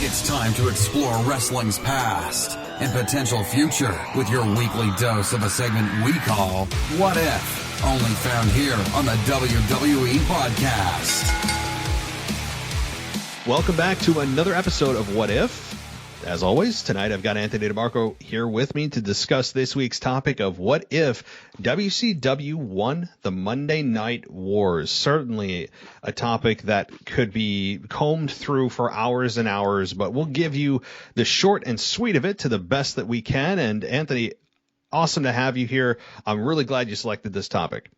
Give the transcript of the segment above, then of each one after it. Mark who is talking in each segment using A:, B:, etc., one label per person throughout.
A: It's time to explore wrestling's past and potential future with your weekly dose of a segment we call What If? Only found here on the WWE Podcast.
B: Welcome back to another episode of What If? As always, tonight I've got Anthony DeMarco here with me to discuss this week's topic of what if WCW won the Monday Night Wars. Certainly a topic that could be combed through for hours and hours, but we'll give you the short and sweet of it to the best that we can. And Anthony, awesome to have you here. I'm really glad you selected this topic.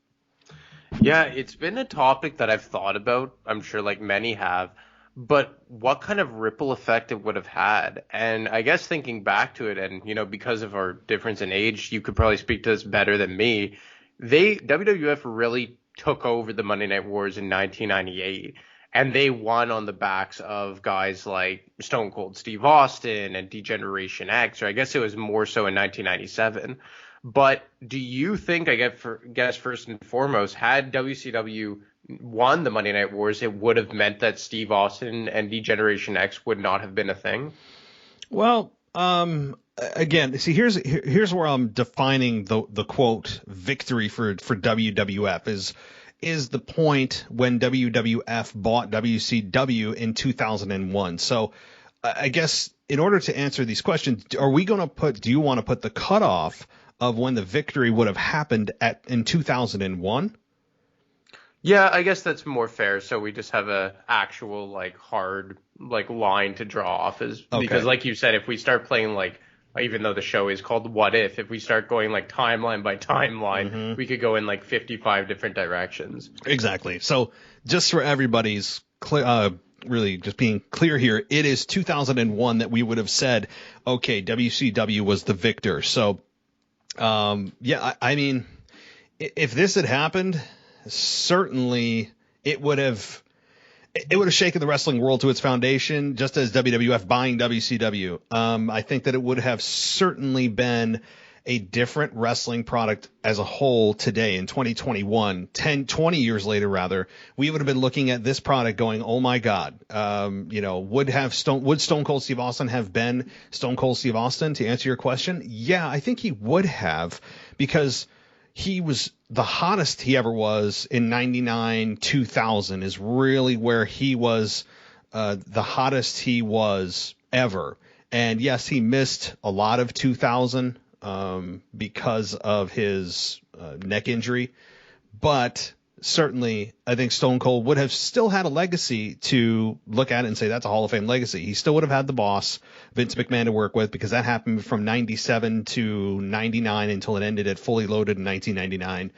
C: Yeah, it's been a topic that I've thought about, I'm sure like many have. But what kind of ripple effect it would have had? And I guess thinking back to it, and, you know, because of our difference in age, you could probably speak to this better than me. WWF really took over the Monday Night Wars in 1998, and they won on the backs of guys like Stone Cold Steve Austin and D-Generation X, or I guess it was more so in 1997. But do you think, I guess first and foremost, had WCW won the Monday Night Wars, it would have meant that Steve Austin and D-Generation X would not have been a thing?
B: Well, again, see, here's where I'm defining the quote victory for WWF is the point when WWF bought WCW in 2001. So I guess in order to answer these questions, do you want to put the cutoff of when the victory would have happened in 2001?
C: Yeah, I guess that's more fair. So we just have a actual hard line to draw off because like you said, if we start playing even though the show is called What If we start going timeline by timeline, we could go in 55 different directions.
B: Exactly. So just for everybody's really just being clear here, it is 2001 that we would have said, okay, WCW was the victor. So I mean, if this had happened, certainly it would have shaken the wrestling world to its foundation, just as WWF buying WCW. I think that it would have certainly been a different wrestling product as a whole today in 2021, 20 years later, rather. We would have been looking at this product going, oh my God, would Stone Cold Steve Austin have been Stone Cold Steve Austin, to answer your question? Yeah, I think he would have, because he was the hottest he ever was in 99, 2000 is really where he was the hottest he was ever. And yes, he missed a lot of 2000 because of his neck injury. But certainly, I think Stone Cold would have still had a legacy to look at and say that's a Hall of Fame legacy. He still would have had the boss, Vince McMahon, to work with, because that happened from 97 to 99 until it ended at Fully Loaded in 1999.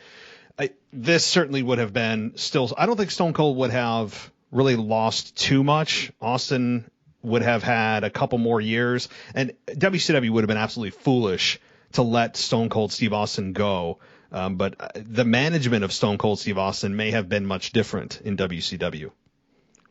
B: This certainly would have been still – I don't think Stone Cold would have really lost too much. Austin would have had a couple more years, and WCW would have been absolutely foolish to let Stone Cold Steve Austin go. But the management of Stone Cold Steve Austin may have been much different in WCW.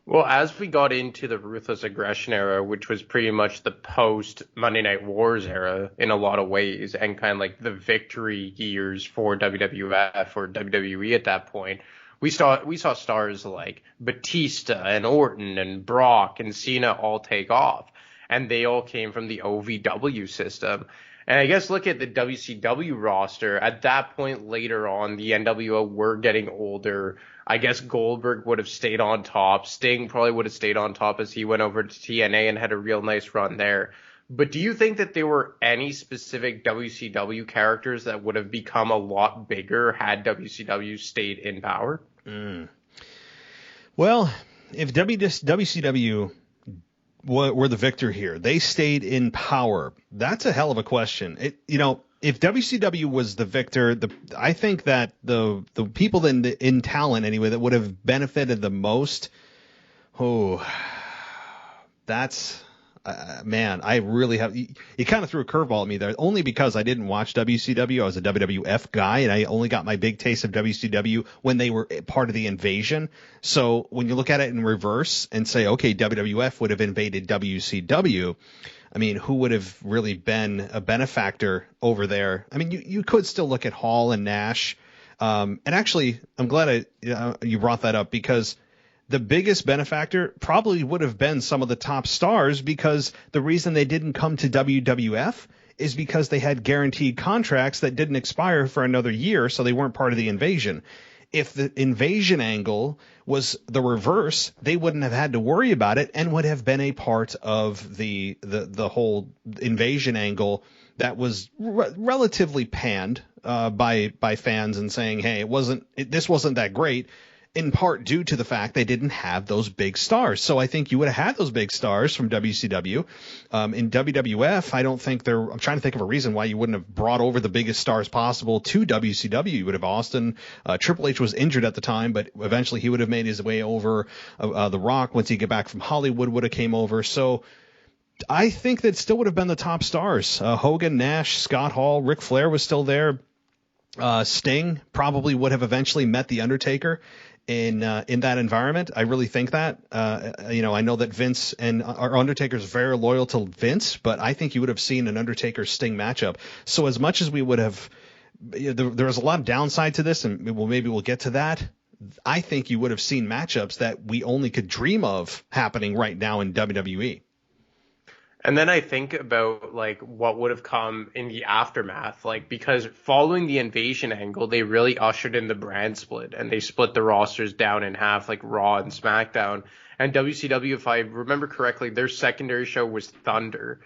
C: Well, as we got into the Ruthless Aggression era, which was pretty much the post Monday Night Wars era in a lot of ways, and kind of the victory years for WWF or WWE at that point, we saw stars like Batista and Orton and Brock and Cena all take off, and they all came from the OVW system. And I guess look at the WCW roster. At that point later on, the NWO were getting older. I guess Goldberg would have stayed on top. Sting probably would have stayed on top as he went over to TNA and had a real nice run there. But do you think that there were any specific WCW characters that would have become a lot bigger had WCW stayed in power?
B: Well, if WCW were the victor here, they stayed in power, that's a hell of a question. If WCW was the victor, I think that the people in talent anyway that would have benefited the most, that's man, I really have. You kind of threw a curveball at me there, only because I didn't watch WCW. I was a WWF guy, and I only got my big taste of WCW when they were part of the invasion. So when you look at it in reverse and say, okay, WWF would have invaded WCW, I mean, who would have really been a benefactor over there? I mean, you could still look at Hall and Nash. And actually, I'm glad you brought that up, because the biggest benefactor probably would have been some of the top stars, because the reason they didn't come to WWF is because they had guaranteed contracts that didn't expire for another year, so they weren't part of the invasion. If the invasion angle was the reverse, they wouldn't have had to worry about it and would have been a part of the whole invasion angle that was relatively panned by fans and saying, hey, this wasn't that great, in part due to the fact they didn't have those big stars. So I think you would have had those big stars from WCW. In WWF, I'm trying to think of a reason why you wouldn't have brought over the biggest stars possible to WCW. You would have Austin. Triple H was injured at the time, but eventually he would have made his way over. The Rock, once he get back from Hollywood, would have came over. So I think that still would have been the top stars. Hogan, Nash, Scott Hall, Ric Flair was still there. Sting probably would have eventually met The Undertaker in that environment. I really think that. I know that Vince and our Undertaker's very loyal to Vince, but I think you would have seen an Undertaker Sting matchup. So as much as we would have, there was a lot of downside to this, and maybe we'll get to that. I think you would have seen matchups that we only could dream of happening right now in WWE.
C: And then I think about like what would have come in the aftermath, like because following the invasion angle, they really ushered in the brand split and they split the rosters down in half, like Raw and SmackDown. And WCW, if I remember correctly, their secondary show was Thunder.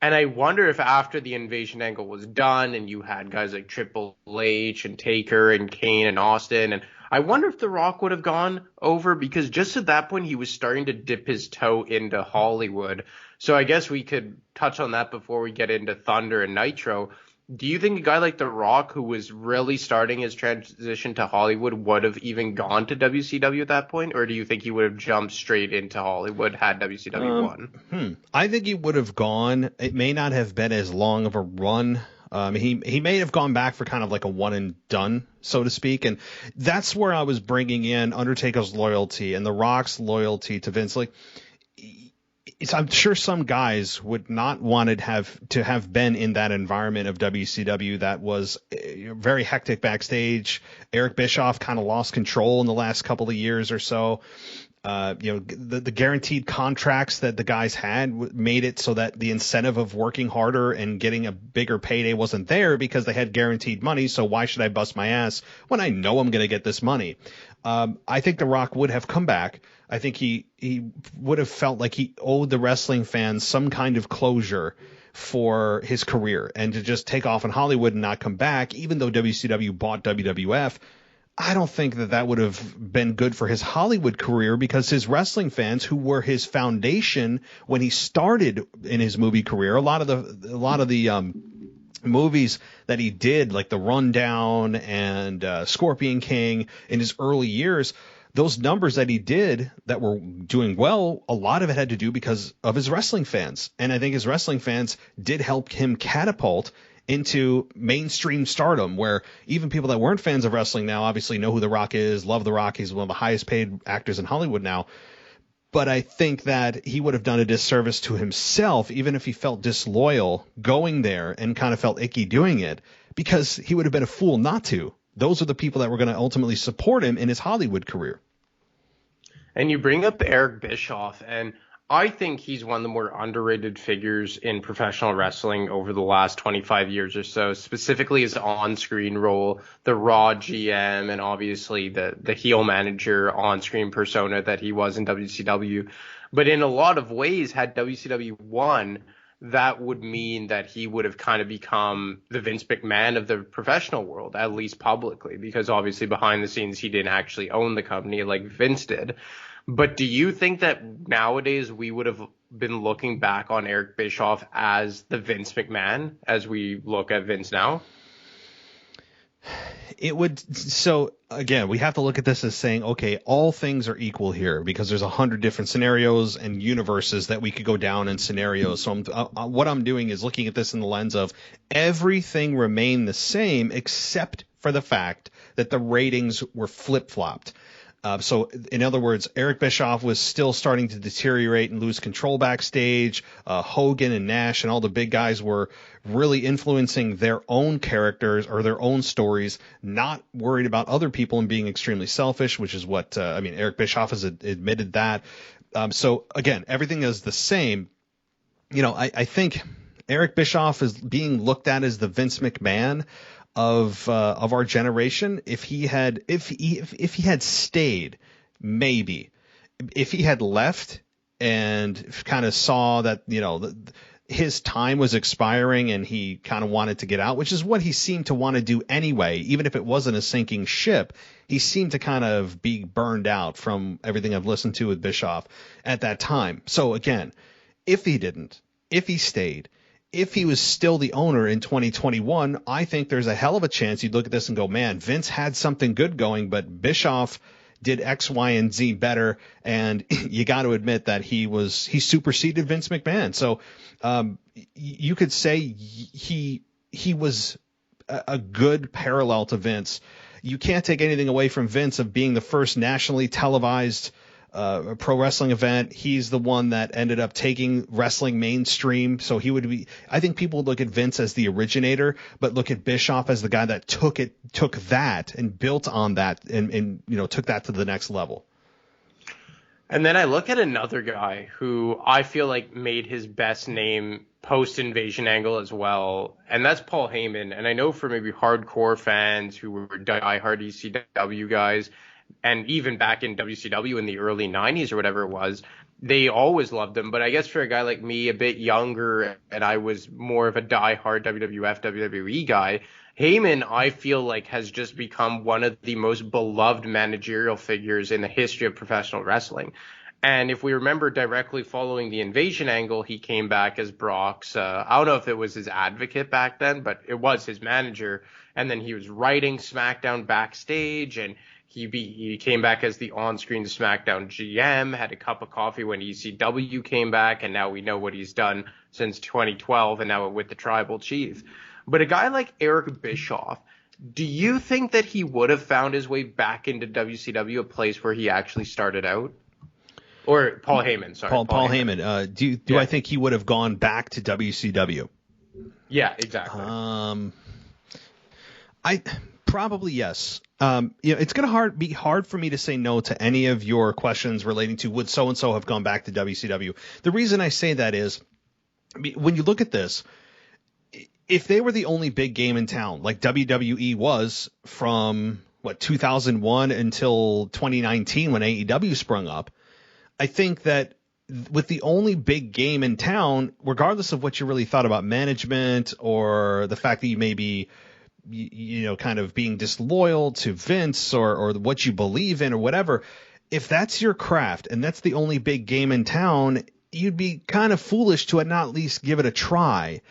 C: And I wonder if after the invasion angle was done and you had guys like Triple H and Taker and Kane and Austin, and I wonder if The Rock would have gone over, because just at that point he was starting to dip his toe into Hollywood. So I guess we could touch on that before we get into Thunder and Nitro. Do you think a guy like The Rock, who was really starting his transition to Hollywood, would have even gone to WCW at that point? Or do you think he would have jumped straight into Hollywood had WCW won?
B: I think he would have gone. It may not have been as long of a run. He may have gone back for kind of like a one and done, so to speak. And that's where I was bringing in Undertaker's loyalty and The Rock's loyalty to Vince. Like, I'm sure some guys would not wanted to have been in that environment of WCW that was very hectic backstage. Eric Bischoff kind of lost control in the last couple of years or so. The guaranteed contracts that the guys had made it so that the incentive of working harder and getting a bigger payday wasn't there, because they had guaranteed money. So why should I bust my ass when I know I'm going to get this money? I think The Rock would have come back. I think he would have felt like he owed the wrestling fans some kind of closure for his career, and to just take off in Hollywood and not come back, even though WCW bought WWF. I don't think that would have been good for his Hollywood career, because his wrestling fans, who were his foundation when he started in his movie career, a lot of the movies that he did, like The Rundown and Scorpion King in his early years, those numbers that he did that were doing well, a lot of it had to do because of his wrestling fans. And I think his wrestling fans did help him catapult into mainstream stardom, where even people that weren't fans of wrestling now obviously know who The Rock is, love The Rock. He's one of the highest paid actors in Hollywood now. But I think that he would have done a disservice to himself, even if he felt disloyal going there and kind of felt icky doing it, because he would have been a fool not to. Those are the people that were going to ultimately support him in his Hollywood career.
C: And you bring up Eric Bischoff, and I think he's one of the more underrated figures in professional wrestling over the last 25 years or so, specifically his on-screen role, the Raw GM, and obviously the heel manager on-screen persona that he was in WCW. But in a lot of ways, had WCW won, that would mean that he would have kind of become the Vince McMahon of the professional world, at least publicly, because obviously behind the scenes he didn't actually own the company like Vince did. But do you think that nowadays we would have been looking back on Eric Bischoff as the Vince McMahon as we look at Vince now?
B: It would. So again, we have to look at this as saying, okay, all things are equal here, because there's 100 different scenarios and universes that we could go down in scenarios. So what I'm doing is looking at this in the lens of everything remained the same except for the fact that the ratings were flip-flopped. So in other words, Eric Bischoff was still starting to deteriorate and lose control backstage. Hogan and Nash and all the big guys were really influencing their own characters or their own stories, not worried about other people and being extremely selfish, which is what, Eric Bischoff has admitted that. So again, everything is the same. I think Eric Bischoff is being looked at as the Vince McMahon of our generation. If he had stayed, maybe. If he had left and kind of saw that, his time was expiring and he kind of wanted to get out, which is what he seemed to want to do anyway, even if it wasn't a sinking ship. He seemed to kind of be burned out from everything I've listened to with Bischoff at that time. So again, if he didn't, if he stayed, if he was still the owner in 2021, I think there's a hell of a chance you'd look at this and go, man, Vince had something good going, but Bischoff did X, Y, and Z better. And you got to admit that he superseded Vince McMahon. So you could say he was a good parallel to Vince. You can't take anything away from Vince of being the first nationally televised pro wrestling event. He's the one that ended up taking wrestling mainstream. So he would be, I think people would look at Vince as the originator, but look at Bischoff as the guy that took that and built on that and took that to the next level.
C: And then I look at another guy who I feel like made his best name post-invasion angle as well, and that's Paul Heyman. And I know for maybe hardcore fans who were diehard ECW guys, and even back in WCW in the early 90s or whatever it was, they always loved him. But I guess for a guy like me, a bit younger, and I was more of a diehard WWF, WWE guy, Heyman, I feel like, has just become one of the most beloved managerial figures in the history of professional wrestling. And if we remember directly following the invasion angle, he came back as Brock's, I don't know if it was his advocate back then, but it was his manager. And then he was writing SmackDown backstage, and he came back as the on-screen SmackDown GM, had a cup of coffee when ECW came back, and now we know what he's done since 2012, and now with the Tribal Chief. But a guy like Eric Bischoff, do you think that he would have found his way back into WCW, a place where he actually started out? Or Paul Heyman, sorry.
B: Paul Heyman. Do I think he would have gone back to WCW?
C: Yeah, exactly.
B: I probably yes. It's going to be hard for me to say no to any of your questions relating to would so-and-so have gone back to WCW. The reason I say that is when you look at this, if they were the only big game in town, like WWE was from 2001 until 2019 when AEW sprung up, I think that with the only big game in town, regardless of what you really thought about management or the fact that you may be, kind of being disloyal to Vince or what you believe in or whatever, if that's your craft and that's the only big game in town, you'd be kind of foolish to not at least give it a try.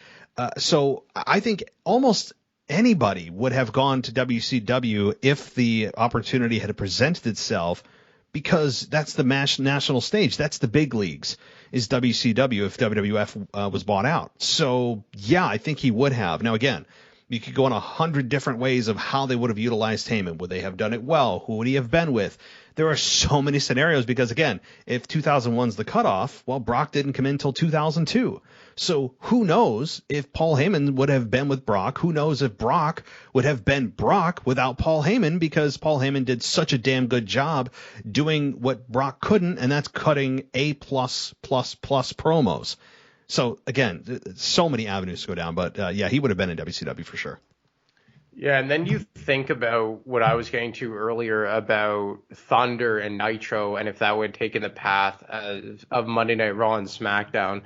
B: So I think almost anybody would have gone to WCW if the opportunity had presented itself, because that's the national stage. That's the big leagues, is WCW if WWF was bought out. So, yeah, I think he would have. Now, again, you could go on 100 different ways of how they would have utilized Heyman. Would they have done it well? Who would he have been with? There are so many scenarios because, again, if 2001's the cutoff, well, Brock didn't come in until 2002. So who knows if Paul Heyman would have been with Brock? Who knows if Brock would have been Brock without Paul Heyman, because Paul Heyman did such a damn good job doing what Brock couldn't, and that's cutting A+++ promos. So, again, so many avenues to go down. But, yeah, he would have been in WCW for sure.
C: Yeah, and then you think about what I was getting to earlier about Thunder and Nitro, and if that would have taken the path of Monday Night Raw and SmackDown.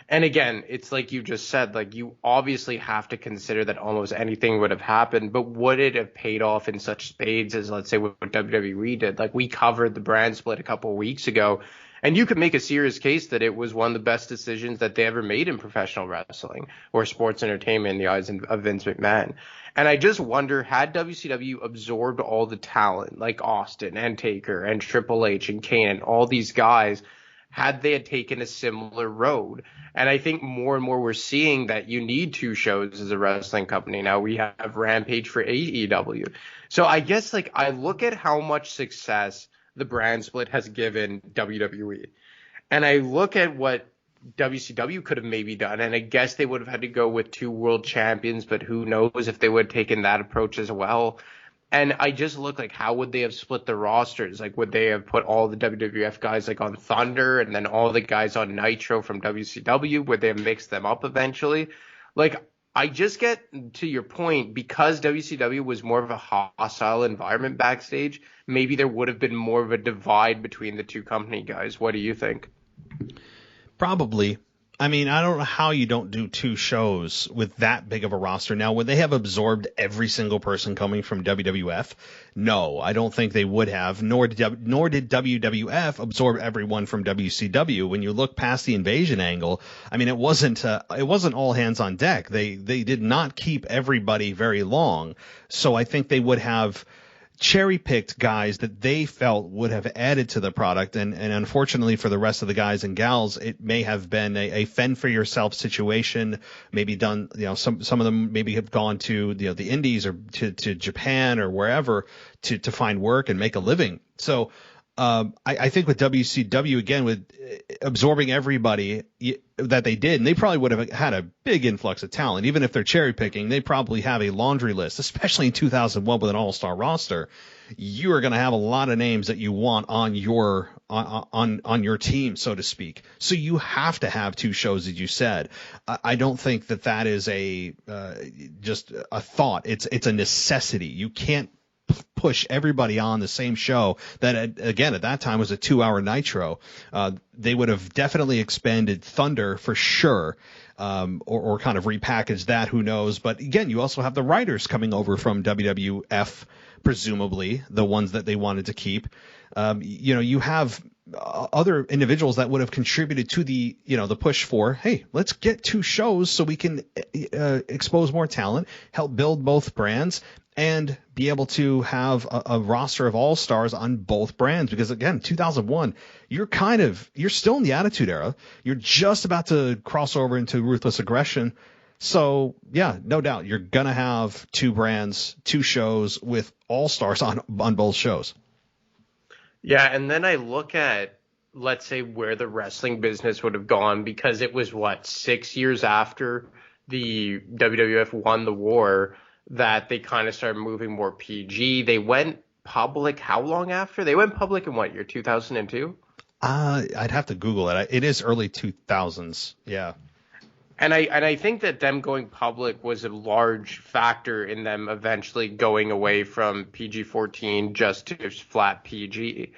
C: And again, it's like you just said, like, you obviously have to consider that almost anything would have happened, but would it have paid off in such spades as, let's say, what WWE did? Like, we covered the brand split a couple of weeks ago, and you could make a serious case that it was one of the best decisions that they ever made in professional wrestling or sports entertainment in the eyes of Vince McMahon. And I just wonder, had WCW absorbed all the talent like Austin and Taker and Triple H and Kane and all these guys, had they had taken a similar road? And I think more and more we're seeing that you need two shows as a wrestling company. Now we have Rampage for AEW. So I guess, like, I look at how much success the brand split has given WWE. And I look at what WCW could have maybe done, and I guess they would have had to go with 2 world champions, but who knows if they would have taken that approach as well. And I just look like, how would they have split the rosters? Like, would they have put all the WWF guys like on Thunder and then all the guys on Nitro from WCW? Would they have mixed them up eventually? Like, I just get to your point, because WCW was more of a hostile environment backstage, maybe there would have been more of a divide between the two company guys. What do you think?
B: Probably. I mean, I don't know how you don't do 2 shows with that big of a roster. Now, would they have absorbed every single person coming from WWF? No, I don't think they would have, nor did WWF absorb everyone from WCW. When you look past the invasion angle, I mean, it wasn't all hands on deck. They did not keep everybody very long. So I think they would have cherry-picked guys that they felt would have added to the product, and unfortunately for the rest of the guys and gals, it may have been a fend for yourself situation. Maybe done, some of them maybe have gone to the Indies or to Japan or wherever to find work and make a living. So I think with WCW, again, with absorbing everybody that they did, and they probably would have had a big influx of talent. Even if they're cherry picking, they probably have a laundry list, especially in 2001 with an all-star roster. You are going to have a lot of names that you want on your team, so to speak. So you have to have 2 shows, as you said. I don't think that is just a thought. It's a necessity. You can't push everybody on the same show that, again, at that time was a 2-hour Nitro. They would have definitely expanded Thunder for sure, or kind of repackaged that, who knows. But again, you also have the writers coming over from WWF, presumably the ones that they wanted to keep. You have other individuals that would have contributed to the push for, hey, let's get 2 shows so we can expose more talent, help build both brands, and be able to have a roster of all-stars on both brands. Because again, 2001, you're still in the Attitude Era. You're just about to cross over into Ruthless Aggression. So yeah, no doubt you're going to have 2 brands, 2 shows with all-stars on both shows.
C: Yeah, and then I look at, let's say, where the wrestling business would have gone, because it was 6 years after the WWF won the war that they kind of started moving more PG. They went public how long after? They went public in what year, 2002?
B: I'd have to Google it. It is early 2000s. Yeah.
C: And I think that them going public was a large factor in them eventually going away from PG-14 just to flat PG.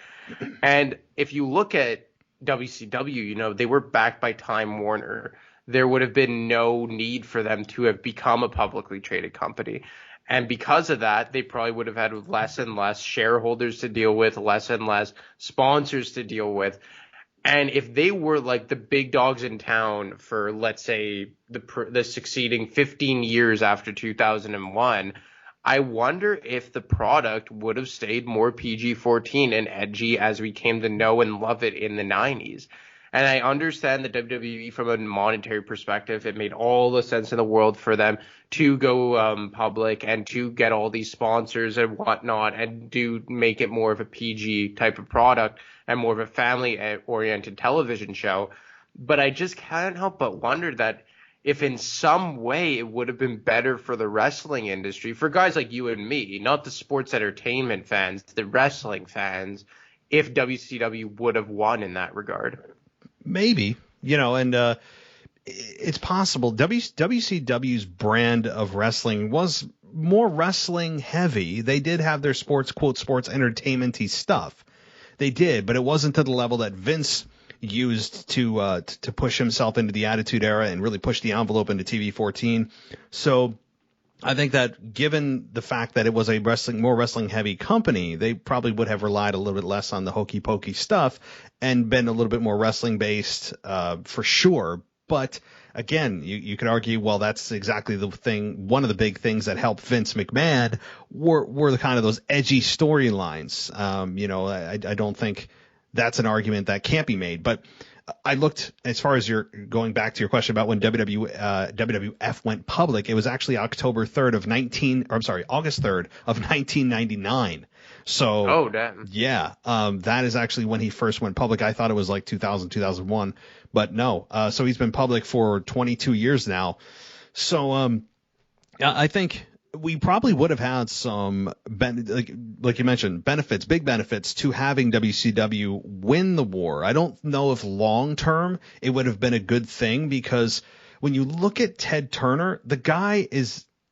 C: And if you look at WCW, they were backed by Time Warner. There would have been no need for them to have become a publicly traded company. And because of that, they probably would have had less and less shareholders to deal with, less and less sponsors to deal with. And if they were like the big dogs in town for, let's say, the succeeding 15 years after 2001, I wonder if the product would have stayed more PG-14 and edgy as we came to know and love it in the 90s. And I understand the WWE from a monetary perspective, it made all the sense in the world for them to go public and to get all these sponsors and whatnot and do make it more of a PG type of product and more of a family-oriented television show. But I just can't help but wonder that if in some way it would have been better for the wrestling industry, for guys like you and me, not the sports entertainment fans, the wrestling fans, if WCW would have won in that regard.
B: Maybe, and it's possible. WCW's brand of wrestling was more wrestling heavy. They did have their sports entertainment-y stuff. They did, but it wasn't to the level that Vince used to push himself into the Attitude Era and really push the envelope into TV-14. So I think that given the fact that it was a more wrestling heavy company, they probably would have relied a little bit less on the hokey pokey stuff and been a little bit more wrestling based, for sure. But again, you could argue, well, that's exactly the thing. One of the big things that helped Vince McMahon were the kind of those edgy storylines. I don't think that's an argument that can't be made, but I looked, as far as you're going back to your question about when WWF went public, it was actually August 3rd of 1999. So,
C: oh, damn.
B: Yeah, that is actually when he first went public. I thought it was like 2000, 2001, but no. So he's been public for 22 years now. So, I think we probably would have had some, like you mentioned, big benefits to having WCW win the war. I don't know if long term it would have been a good thing, because when you look at Ted Turner, the guy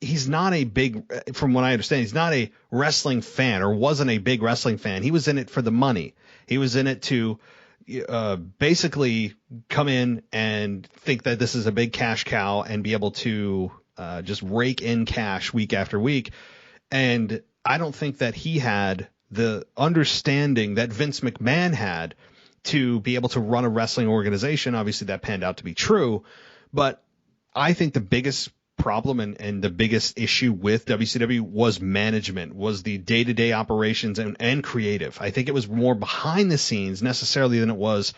B: he's not a big, from what I understand, he's not a wrestling fan, or wasn't a big wrestling fan. He was in it for the money. He was in it to basically come in and think that this is a big cash cow and be able to just rake in cash week after week. And I don't think that he had the understanding that Vince McMahon had to be able to run a wrestling organization. Obviously that panned out to be true, but I think the biggest problem and the biggest issue with WCW was management, was the day-to-day operations and creative. I think it was more behind the scenes necessarily than it was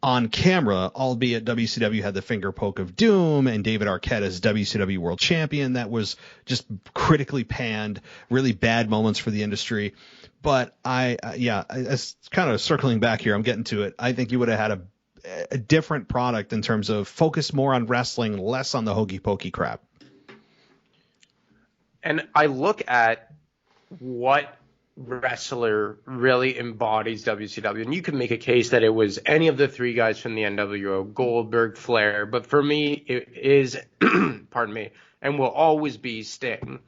B: on camera, albeit WCW had the finger poke of doom and David Arquette as WCW World Champion. That was just critically panned, really bad moments for the industry. But it's kind of circling back here. I'm getting to it. I think you would have had a different product in terms of focus more on wrestling, less on the hokey pokey crap.
C: And I look at what wrestler really embodies WCW, and you can make a case that it was any of the three guys from the NWO, Goldberg, Flair, but for me it is pardon me, and will always be Sting.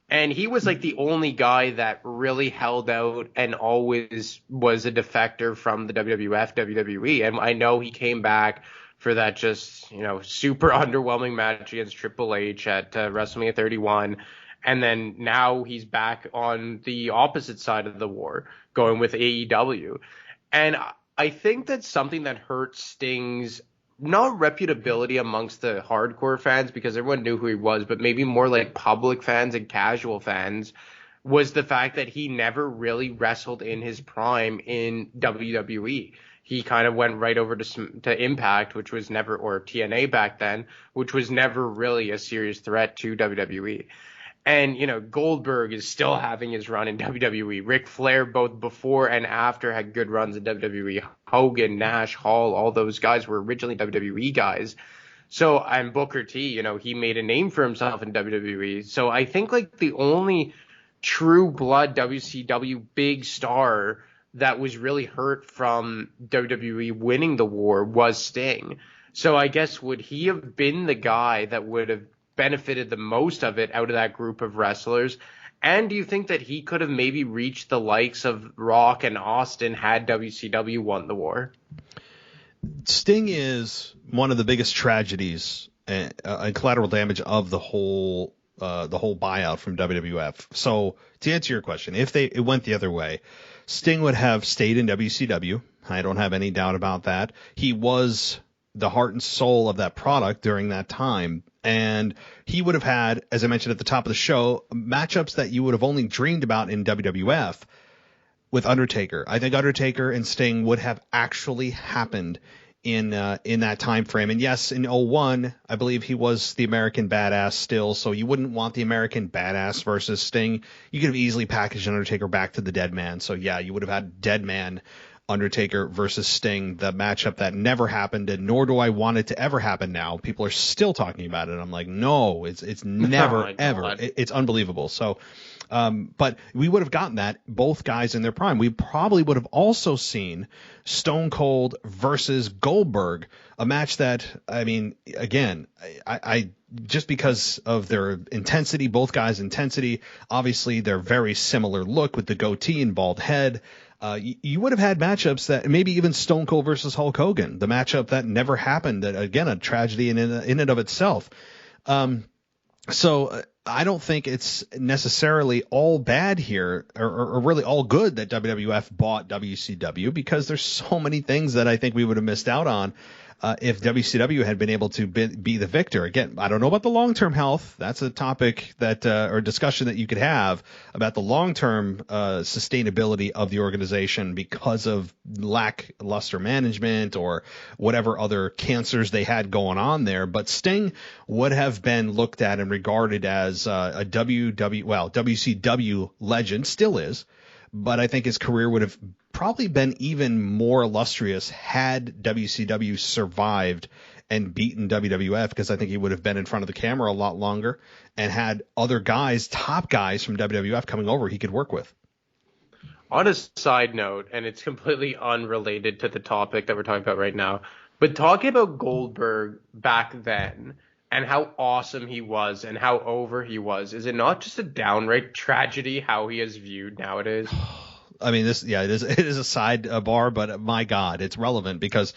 C: And he was like the only guy that really held out and always was a defector from the WWF, WWE. And I know he came back for that just, super underwhelming match against Triple H at WrestleMania 31. And then now he's back on the opposite side of the war, going with AEW. And I think that's something that hurt Sting's, not reputability amongst the hardcore fans, because everyone knew who he was, but maybe more like public fans and casual fans, was the fact that he never really wrestled in his prime in WWE. He kind of went right over to Impact, which was never, or TNA back then, which was never really a serious threat to WWE. And, Goldberg is still having his run in WWE. Ric Flair, both before and after, had good runs in WWE. Hogan, Nash, Hall, all those guys were originally WWE guys. So, and Booker T, he made a name for himself in WWE. So I think like the only true blood WCW big star that was really hurt from WWE winning the war was Sting. So I guess, would he have been the guy that would have benefited the most of it out of that group of wrestlers? And do you think that he could have maybe reached the likes of Rock and Austin had WCW won the war?
B: Sting is one of the biggest tragedies and collateral damage of the whole buyout from WWF. So to answer your question, if it went the other way, Sting would have stayed in WCW. I don't have any doubt about that. He was the heart and soul of that product during that time. And he would have had, as I mentioned at the top of the show, matchups that you would have only dreamed about in WWF with Undertaker. I think Undertaker and Sting would have actually happened in that time frame. And yes, in 01, I believe he was the American Badass still, so you wouldn't want the American Badass versus Sting. You could have easily packaged Undertaker back to the Dead Man. So yeah, you would have had Dead Man Undertaker versus Sting, the matchup that never happened, and nor do I want it to ever happen now. People are still talking about it. I'm like, no, it's never, ever. It's unbelievable. So, but we would have gotten that, both guys in their prime. We probably would have also seen Stone Cold versus Goldberg, a match that, I mean, again, I just because of their intensity, both guys' intensity, obviously their very similar look with the goatee and bald head. You would have had matchups that maybe even Stone Cold versus Hulk Hogan, the matchup that never happened. That, again, a tragedy in and of itself. So I don't think it's necessarily all bad here or really all good that WWF bought WCW, because there's so many things that I think we would have missed out on if WCW had been able to be the victor. Again, I don't know about the long-term health. That's a topic that or discussion that you could have about the long-term sustainability of the organization because of lackluster management or whatever other cancers they had going on there. But Sting would have been looked at and regarded as a WCW legend, still is. but I think his career would have probably been even more illustrious had WCW survived and beaten WWF, because I think he would have been in front of the camera a lot longer and had other guys, top guys from WWF coming over he could work with.
C: On a side note, and it's completely unrelated to the topic that we're talking about right now, but talking about Goldberg back then and how awesome he was and how over he was, is it not just a downright tragedy how he is viewed nowadays?
B: I mean, it is a sidebar, but my God, it's relevant because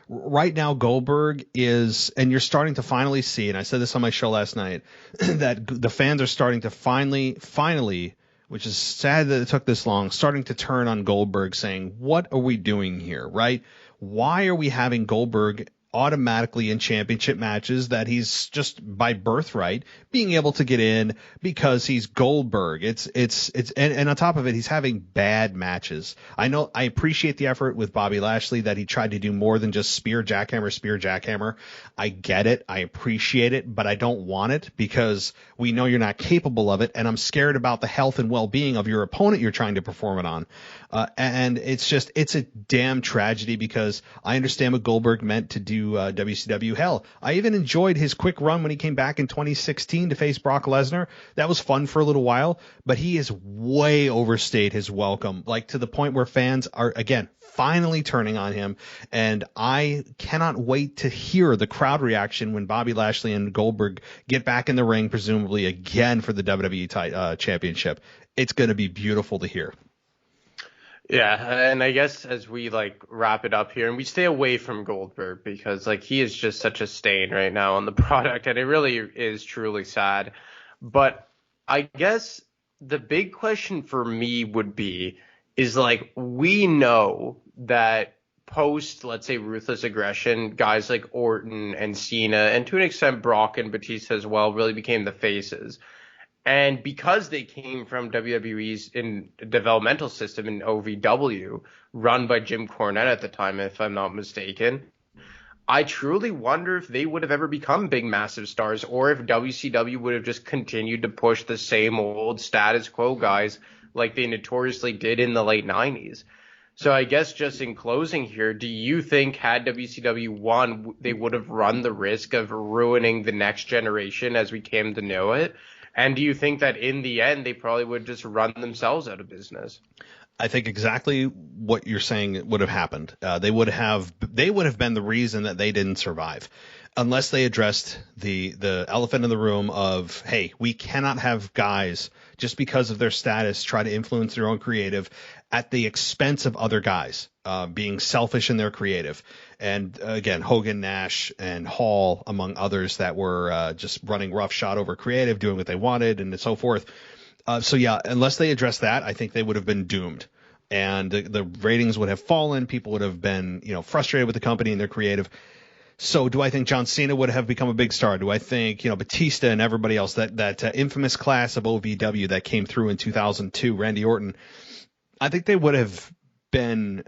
B: right now Goldberg is, and you're starting to finally see, and I said this on my show last night, that the fans are starting to finally, which is sad that it took this long, starting to turn on Goldberg, saying, what are we doing here, right? Why are we having Goldberg automatically in championship matches that he's just by birthright being able to get in because he's Goldberg? And on top of it, he's having bad matches. I know, I appreciate the effort with Bobby Lashley that he tried to do more than just spear jackhammer. I get it. I appreciate it, but I don't want it because we know you're not capable of it. And I'm scared about the health and well-being of your opponent you're trying to perform it on. And it's a damn tragedy because I understand what Goldberg meant to do WCW. Hell, I even enjoyed his quick run when he came back in 2016 to face Brock Lesnar. That was fun for a little while, but he has way overstayed his welcome, like to the point where fans are, again, finally turning on him. And I cannot wait to hear the crowd reaction when Bobby Lashley and Goldberg get back in the ring, presumably again for the WWE championship. It's going to be beautiful to hear.
C: Yeah, and I guess as we wrap it up here, and we stay away from Goldberg because he is just such a stain right now on the product, and it really is truly sad. But I guess the big question for me would be is we know that post, let's say, Ruthless Aggression, guys like Orton and Cena, and to an extent Brock and Batista as well, really became the faces. And because they came from WWE's developmental system in OVW, run by Jim Cornette at the time, if I'm not mistaken, I truly wonder if they would have ever become big, massive stars, or if WCW would have just continued to push the same old status quo guys like they notoriously did in the late 90s. So I guess just in closing here, do you think had WCW won, they would have run the risk of ruining the next generation as we came to know it? And do you think that in the end, they probably would just run themselves out of business?
B: I think exactly what you're saying would have happened. They would have been the reason that they didn't survive, unless they addressed the elephant in the room of, hey, we cannot have guys just because of their status try to influence their own creative at the expense of other guys, being selfish in their creative. And again, Hogan, Nash, and Hall, among others that were just running roughshod over creative, doing what they wanted, and so forth. So yeah, unless they address that, I think they would have been doomed. And the ratings would have fallen. People would have been, frustrated with the company and their creative. So do I think John Cena would have become a big star? Do I think, Batista and everybody else, that infamous class of OVW that came through in 2002, Randy Orton, I think they would have been,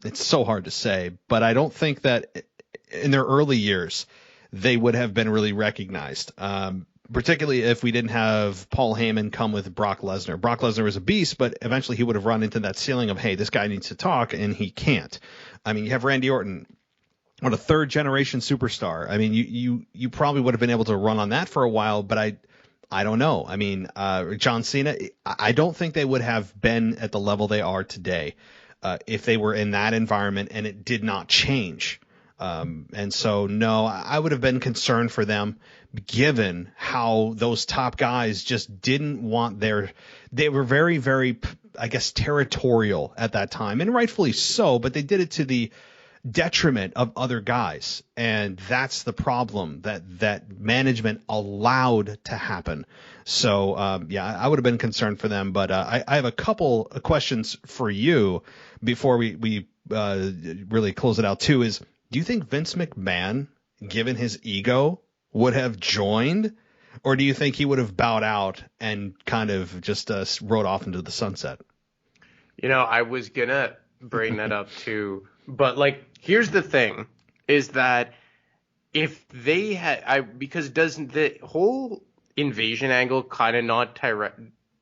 B: it's so hard to say, but I don't think that in their early years they would have been really recognized. Particularly if we didn't have Paul Heyman come with Brock Lesnar. Brock Lesnar was a beast, but eventually he would have run into that ceiling of, hey, this guy needs to talk, and he can't. I mean, you have Randy Orton, what, a third-generation superstar. I mean, you probably would have been able to run on that for a while, but I don't know. I mean, John Cena, I don't think they would have been at the level they are today if they were in that environment and it did not change. And so, no, I would have been concerned for them, given how those top guys just didn't want they were very, very, I guess, territorial at that time, and rightfully so, but they did it to the detriment of other guys. And that's the problem that management allowed to happen. So, I would have been concerned for them, but I have a couple of questions for you before we really close it out too. Do you think Vince McMahon, given his ego, would have joined, or do you think he would have bowed out and kind of just rode off into the sunset?
C: I was going to bring that up too, but here's the thing is that if they had, because doesn't the whole invasion angle kind of not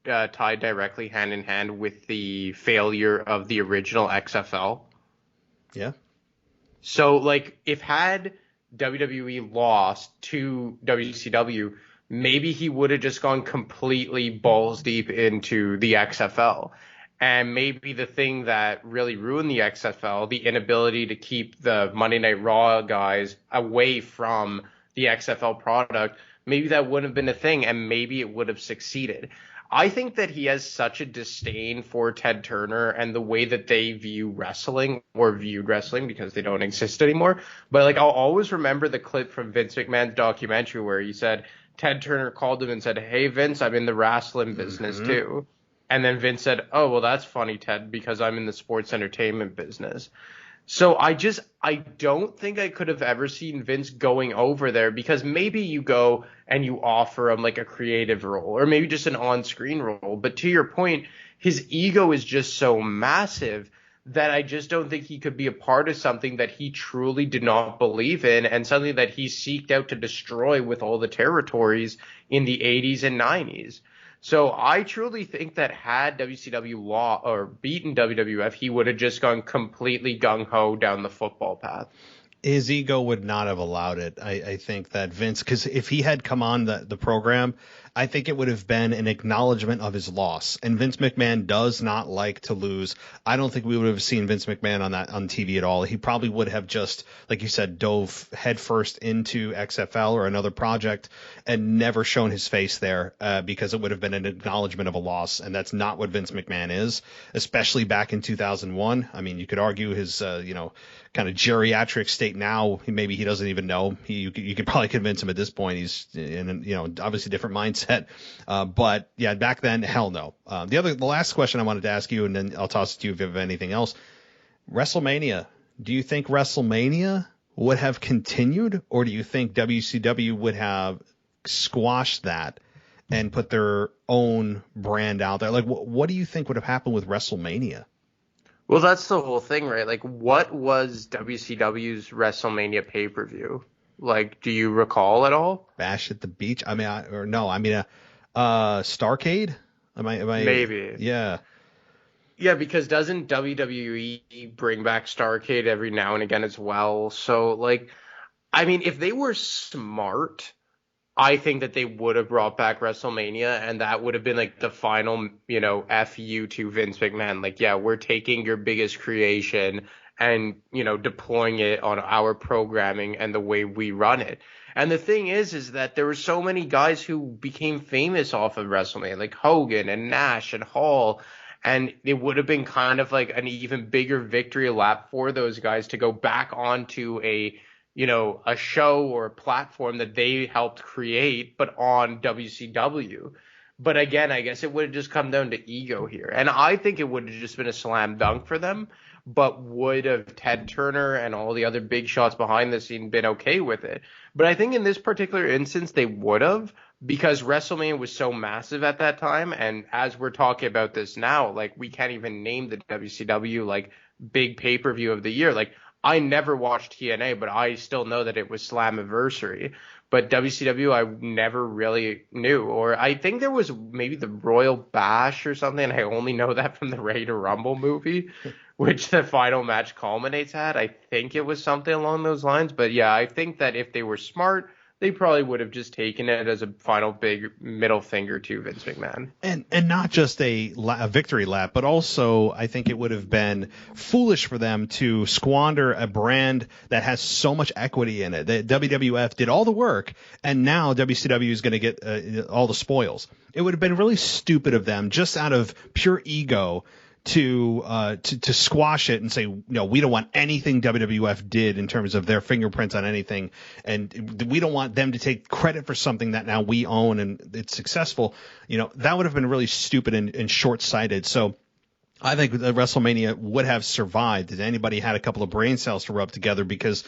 C: tied directly hand in hand with the failure of the original XFL.
B: Yeah.
C: So, like, if had WWE lost to WCW, maybe he would have just gone completely balls deep into the XFL. And maybe the thing that really ruined the XFL, the inability to keep the Monday Night Raw guys away from the XFL product, maybe that wouldn't have been a thing, and maybe it would have succeeded. I think that he has such a disdain for Ted Turner and the way that they view wrestling, or viewed wrestling, because they don't exist anymore. But, like, I'll always remember the clip from Vince McMahon's documentary where he said Ted Turner called him and said, "Hey, Vince, I'm in the wrestling business too." And then Vince said, "Oh, well, that's funny, Ted, because I'm in the sports entertainment business." So I don't think I could have ever seen Vince going over there, because maybe you go and you offer him like a creative role, or maybe just an on-screen role. But to your point, his ego is just so massive that I just don't think he could be a part of something that he truly did not believe in, and something that he seeked out to destroy with all the territories in the 80s and 90s. So I truly think that had WCW beaten WWF, he would have just gone completely gung-ho down the football path.
B: His ego would not have allowed it. I think that Vince, because if he had come on the program, I think it would have been an acknowledgement of his loss. And Vince McMahon does not like to lose. I don't think we would have seen Vince McMahon on TV at all. He probably would have just, like you said, dove headfirst into XFL or another project and never shown his face there, because it would have been an acknowledgement of a loss. And that's not what Vince McMahon is, especially back in 2001. I mean, you could argue his, kind of geriatric state now. Maybe he doesn't even know. You could probably convince him at this point. He's in, obviously different mindset. But yeah, back then, hell no. The last question I wanted to ask you, and then I'll toss it to you if you have anything else. WrestleMania. Do you think WrestleMania would have continued, or do you think WCW would have squashed that and put their own brand out there? Like, what do you think would have happened with WrestleMania?
C: Well, that's the whole thing, right? Like, what was WCW's WrestleMania pay-per-view? Like, do you recall at all?
B: Bash at the Beach? Starcade? Am I?
C: Maybe.
B: Yeah.
C: Yeah, because doesn't WWE bring back Starcade every now and again as well? So, like, I mean, if they were smart, I think that they would have brought back WrestleMania, and that would have been like the final, FU to Vince McMahon. Like, yeah, we're taking your biggest creation and, deploying it on our programming and the way we run it. And the thing is that there were so many guys who became famous off of WrestleMania, like Hogan and Nash and Hall. And it would have been kind of like an even bigger victory lap for those guys to go back onto a show or a platform that they helped create, but on WCW. But again, I guess it would have just come down to ego here. And I think it would have just been a slam dunk for them. But would have Ted Turner and all the other big shots behind the scene been okay with it? But I think in this particular instance, they would have, because WrestleMania was so massive at that time. And as we're talking about this now, like, we can't even name the WCW, like, big pay-per-view of the year. Like, I never watched TNA, but I still know that it was Slammiversary. But WCW, I never really knew. Or I think there was maybe the Royal Bash or something. I only know that from the Ready to Rumble movie, which the final match culminates at. I think it was something along those lines. But yeah, I think that if they were smart, they probably would have just taken it as a final big middle finger to Vince McMahon. And
B: not just a victory lap, but also I think it would have been foolish for them to squander a brand that has so much equity in it. The WWF did all the work, and now WCW is going to get all the spoils. It would have been really stupid of them, just out of pure ego, to squash it and say, no, we don't want anything WWF did in terms of their fingerprints on anything, and we don't want them to take credit for something that now we own and it's successful. That would have been really stupid and short-sighted. So I think that WrestleMania would have survived if anybody had a couple of brain cells to rub together, because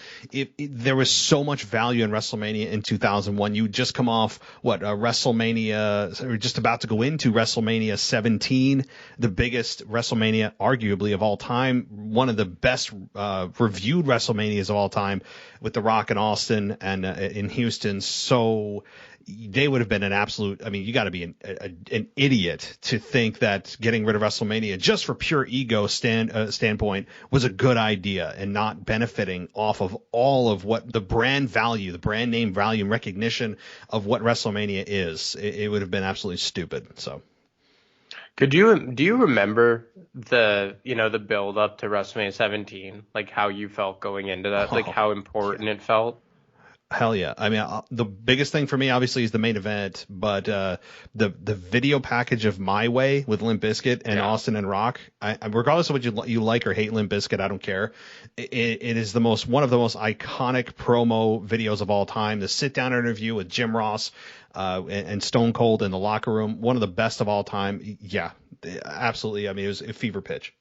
B: there was so much value in WrestleMania in 2001. You just come off WrestleMania, or just about to go into WrestleMania 17, the biggest WrestleMania arguably of all time, one of the best reviewed WrestleManias of all time, with The Rock and Austin and in Houston. So they would have been an absolute. I mean, you got to be an idiot to think that getting rid of WrestleMania just for pure ego standpoint was a good idea, and not benefiting off of all of what the brand value, the brand name value and recognition of what WrestleMania is. It would have been absolutely stupid. So.
C: Do you remember the build up to WrestleMania 17, like how you felt going into that, like how important it felt?
B: Hell yeah. I mean, the biggest thing for me, obviously, is the main event, but the video package of My Way with Limp Bizkit and Austin and Rock, regardless of what you like or hate Limp Bizkit, I don't care. It is one of the most iconic promo videos of all time. The sit-down interview with Jim Ross and Stone Cold in the locker room, one of the best of all time. Yeah, absolutely. I mean, it was a fever pitch.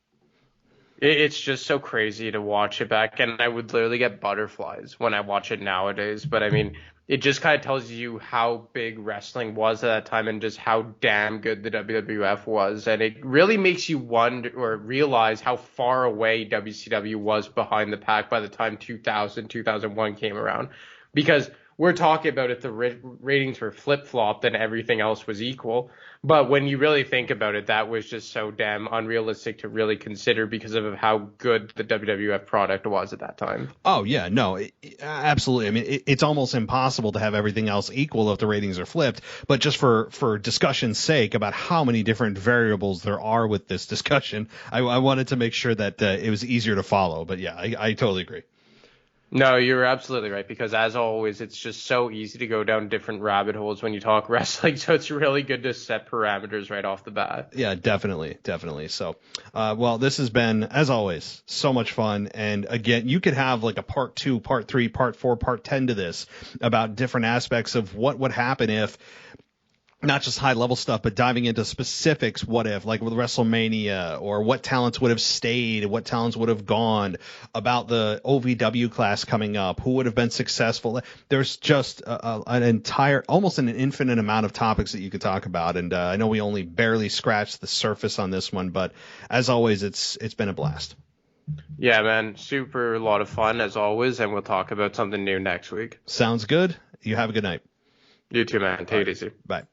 C: It's just so crazy to watch it back, and I would literally get butterflies when I watch it nowadays. But I mean, it just kind of tells you how big wrestling was at that time, and just how damn good the WWF was. And it really makes you wonder or realize how far away WCW was behind the pack by the time 2001 came around. Because we're talking about if the ratings were flip-flopped and everything else was equal. But when you really think about it, that was just so damn unrealistic to really consider because of how good the WWF product was at that time.
B: Oh, yeah, no, absolutely. I mean, it's almost impossible to have everything else equal if the ratings are flipped. But just for discussion's sake about how many different variables there are with this discussion, I wanted to make sure that it was easier to follow. But yeah, I totally agree.
C: No, you're absolutely right, because as always, it's just so easy to go down different rabbit holes when you talk wrestling, so it's really good to set parameters right off the bat.
B: Yeah, definitely. So, well, this has been, as always, so much fun, and again, you could have like a part 2, part 3, part 4, part 10 to this, about different aspects of what would happen if, not just high level stuff, but diving into specifics. What if, like with WrestleMania, or what talents would have stayed, what talents would have gone, about the OVW class coming up, who would have been successful. There's just an entire, almost an infinite amount of topics that you could talk about. And I know we only barely scratched the surface on this one, but as always, it's been a blast.
C: Yeah, man, super a lot of fun as always. And we'll talk about something new next week.
B: Sounds good. You have a good night.
C: You too, man. Take it easy.
B: Bye.